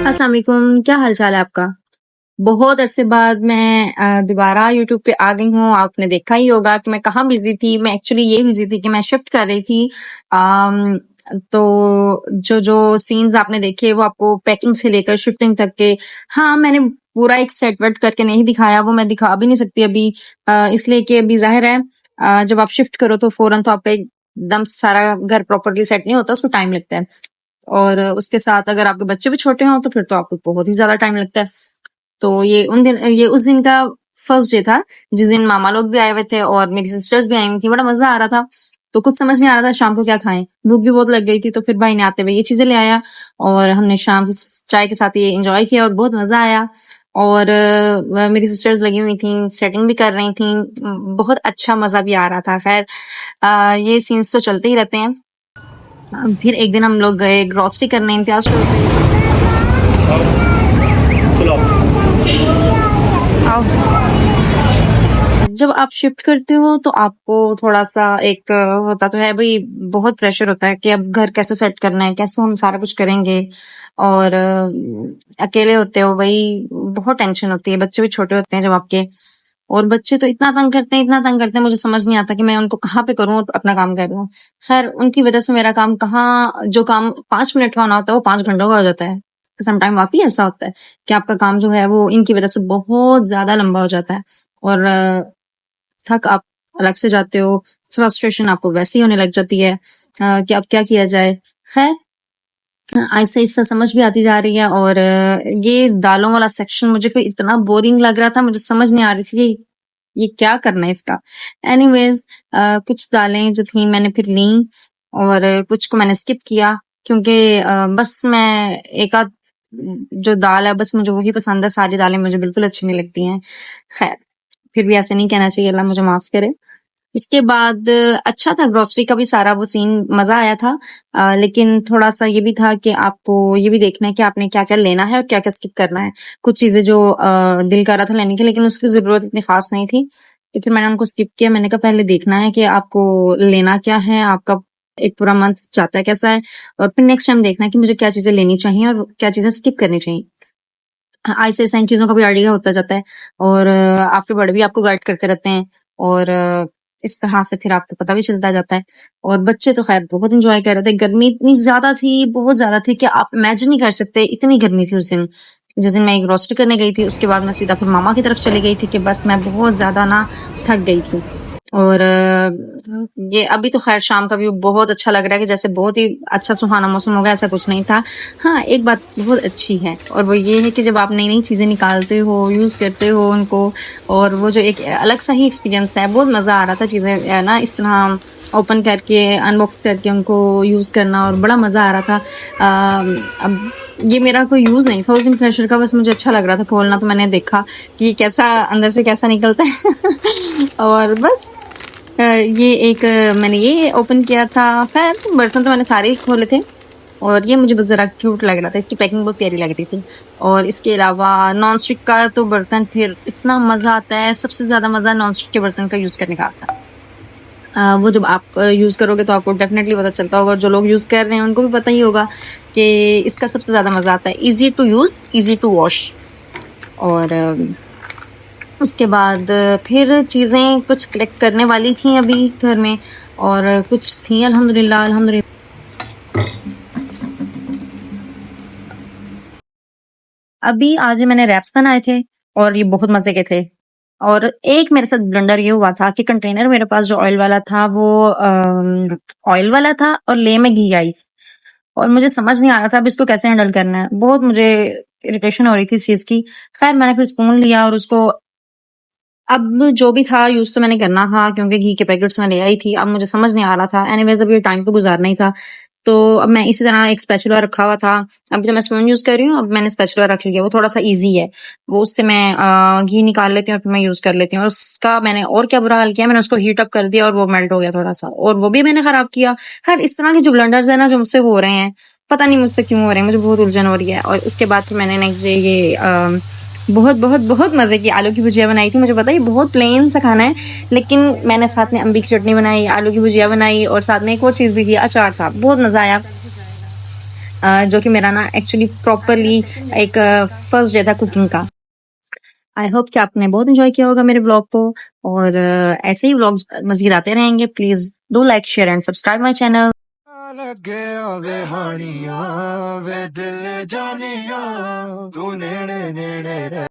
अस्सलाम वालेकुम, क्या हाल चाल है आपका? बहुत अरसे बाद मैं दोबारा यूट्यूब पे आ गई हूँ। आपने देखा ही होगा कि मैं कहाँ बिजी थी। मैं एक्चुअली ये बिजी थी कि मैं शिफ्ट कर रही थी। अम, तो जो जो सीन्स आपने देखे वो आपको पैकिंग से लेकर शिफ्टिंग तक के, हाँ मैंने पूरा एक सेट वेट करके नहीं दिखाया, वो मैं दिखा भी नहीं सकती अभी, इसलिए कि अभी जाहिर है जब आप शिफ्ट करो तो फौरन तो आपका एकदम सारा घर प्रॉपरली सेट नहीं होता, उसको टाइम लगता है। और उसके साथ अगर आपके बच्चे भी छोटे हों तो फिर तो आपको बहुत ही ज्यादा टाइम लगता है। तो ये उस दिन का फर्स्ट डे था जिस दिन मामा लोग भी आए हुए थे और मेरी सिस्टर्स भी आई हुई थी। बड़ा मजा आ रहा था। तो कुछ समझ नहीं आ रहा था शाम को क्या खाएं, भूख भी बहुत लग गई थी। तो फिर भाई ने आते हुए ये चीजें ले आया और हमने शाम की चाय के साथ ये एंजॉय किया और बहुत मजा आया। और मेरी सिस्टर्स लगी हुई थी, सेटिंग भी कर रही थी। बहुत अच्छा मजा भी आ रहा था। खैर ये सीन्स तो चलते ही रहते हैं। फिर एक दिन हम लोग गए ग्रोसरी करने इम्तियाज स्टोर पे। आओ। जब आप शिफ्ट करते हो तो आपको थोड़ा सा एक होता तो है भाई, बहुत प्रेशर होता है कि अब घर कैसे सेट करना है, कैसे हम सारा कुछ करेंगे। और अकेले होते हो भाई, बहुत टेंशन होती है। बच्चे भी छोटे होते हैं जब आपके, और बच्चे तो इतना तंग करते हैं, इतना तंग करते हैं, मुझे समझ नहीं आता कि मैं उनको कहाँ पे करूँ और अपना काम करूँ। खैर उनकी वजह से मेरा काम कहाँ, जो काम 5 मिनट का होना होता है वो 5 घंटों का हो जाता है। समटाइम वाकई ऐसा होता है कि आपका काम जो है वो इनकी वजह से बहुत ज्यादा लंबा हो जाता है। और थक आप अलग से जाते हो, फ्रस्ट्रेशन आपको वैसे ही होने लग जाती है कि अब क्या किया जाए। खैर आहिस्ता आहिस्ता समझ भी आती जा रही है। और ये दालों वाला सेक्शन मुझे कोई इतना बोरिंग लग रहा था, मुझे समझ नहीं आ रही थी कि ये क्या करना है इसका। एनीवेज कुछ दालें जो थी मैंने फिर ली और कुछ को मैंने स्किप किया क्योंकि बस मैं एक आध जो दाल है बस मुझे वही पसंद है, सारी दालें मुझे बिल्कुल अच्छी नहीं लगती हैं। खैर फिर भी ऐसे नहीं कहना चाहिए, अल्लाह मुझे माफ करे। इसके बाद अच्छा था, ग्रोसरी का भी सारा वो सीन मजा आया था। लेकिन थोड़ा सा ये भी था कि आपको ये भी देखना है कि आपने क्या क्या लेना है और क्या क्या स्किप करना है। कुछ चीजें जो दिल कर रहा था लेने की लेकिन उसकी जरूरत इतनी खास नहीं थी, तो फिर मैंने उनको स्किप किया। मैंने कहा पहले देखना है कि आपको लेना क्या है, आपका एक पूरा मंथ जाता है कैसा है, और फिर नेक्स्ट टाइम देखना है कि मुझे क्या चीजें लेनी चाहिए और क्या चीजें स्किप करनी चाहिए। ऐसे ऐसे इन चीजों का भी आइडिया होता जाता है और आपके बड़े भी आपको गाइड करते रहते हैं। और इस तरह से फिर आपको पता भी चलता जाता है। और बच्चे तो खैर बहुत इंजॉय कर रहे थे। गर्मी इतनी ज्यादा थी, बहुत ज्यादा थी कि आप इमेजिन नहीं कर सकते, इतनी गर्मी थी उस दिन। जिस दिन मैं एक रोस्ट करने गई थी उसके बाद मैं सीधा फिर मामा की तरफ चली गई थी कि बस मैं बहुत ज्यादा ना थक गई थी। और ये अभी तो खैर शाम का व्यू बहुत अच्छा लग रहा है कि जैसे बहुत ही अच्छा सुहाना मौसम होगा, ऐसा कुछ नहीं था। हाँ एक बात बहुत अच्छी है और वो ये है कि जब आप नई नई चीजें निकालते हो, यूज करते हो उनको, और वो जो एक अलग सा ही एक्सपीरियंस है, बहुत मजा आ रहा था चीजें ना इस तरह ओपन करके अनबॉक्स करके उनको यूज करना, और बड़ा मजा आ रहा था। अब ये मेरा कोई यूज नहीं था उस दिन प्रेशर का, बस मुझे अच्छा लग रहा था खोलना, तो मैंने देखा कि कैसा अंदर से कैसा निकलता है और बस ये एक मैंने ये ओपन किया था। खैर बर्तन तो मैंने सारे ही खोले थे और ये मुझे बस जरा क्यूट लग रहा था, इसकी पैकिंग बहुत प्यारी लग रही थी। और इसके अलावा नॉन स्टिक का तो बर्तन फिर इतना मजा आता है, सबसे ज्यादा मजा नॉन स्टिक के बर्तन का यूज करने का आता है। वो जब आप यूज करोगे तो आपको डेफिनेटली पता चलता होगा, और जो लोग यूज कर रहे हैं उनको भी पता ही होगा कि इसका सबसे ज्यादा मजा आता है। Easy to use, easy to wash. और उसके बाद फिर चीजें कुछ कलेक्ट करने वाली थी अभी घर में, और कुछ थी अल्हम्दुलिल्लाह अल्हम्दुलिल्लाह। अभी आज मैंने रैप्स बनाए थे और ये बहुत मजे के थे। और एक मेरे साथ ब्लंडर ये हुआ था कि कंटेनर मेरे पास जो ऑयल वाला था वो ऑयल वाला था और ले में घी आई थी, और मुझे समझ नहीं आ रहा था अब इसको कैसे हैंडल करना है। बहुत मुझे इरिटेशन हो रही थी इस चीज की। खैर मैंने फिर स्पून लिया और उसको, अब जो भी था यूज तो मैंने करना था क्योंकि घी के पैकेट्स मैं ले आई थी। अब मुझे समझ नहीं आ रहा था, एनीवेज अब ये टाइम तो गुजारना ही था। तो अब मैं इसी तरह एक स्पैचुला रखा हुआ था। अब जब मैं स्पून यूज कर रही हूँ अब मैंने स्पैचुला रख लिया, वो थोड़ा सा इजी है, वो उससे मैं घी निकाल लेती हूँ और फिर मैं यूज कर लेती हूँ। और उसका मैंने और क्या बुरा हाल किया, मैंने उसको हीट अप कर दिया और वो मेल्ट हो गया थोड़ा सा, और वो भी मैंने खराब किया। खैर इस तरह के जो ब्लंडर्स है ना जो मुझसे हो रहे हैं, पता नहीं मुझसे क्यों हो रहे हैं, मुझे बहुत उलझन हो रही है। और उसके बाद फिर मैंने नेक्स्ट डे ये बहुत बहुत बहुत मजे की आलू की भुजिया बनाई थी। मुझे पता है बहुत प्लेन सा खाना है, लेकिन मैंने साथ में अम्बी की चटनी बनाई, आलू की भुजिया बनाई और साथ में एक और चीज भी थी, अचार था। बहुत मजा आया। जो कि मेरा ना एक्चुअली प्रॉपरली एक फर्स्ट डे था कुकिंग का। आई होप कि आपने बहुत एंजॉय किया होगा मेरे ब्लॉग को, और ऐसे ही व्लॉग्स मज़ीद आते रहेंगे। Please do like, share and subscribe my channel. लगे वे हानिया वे दिल जानिया तू नेड़े नेड़े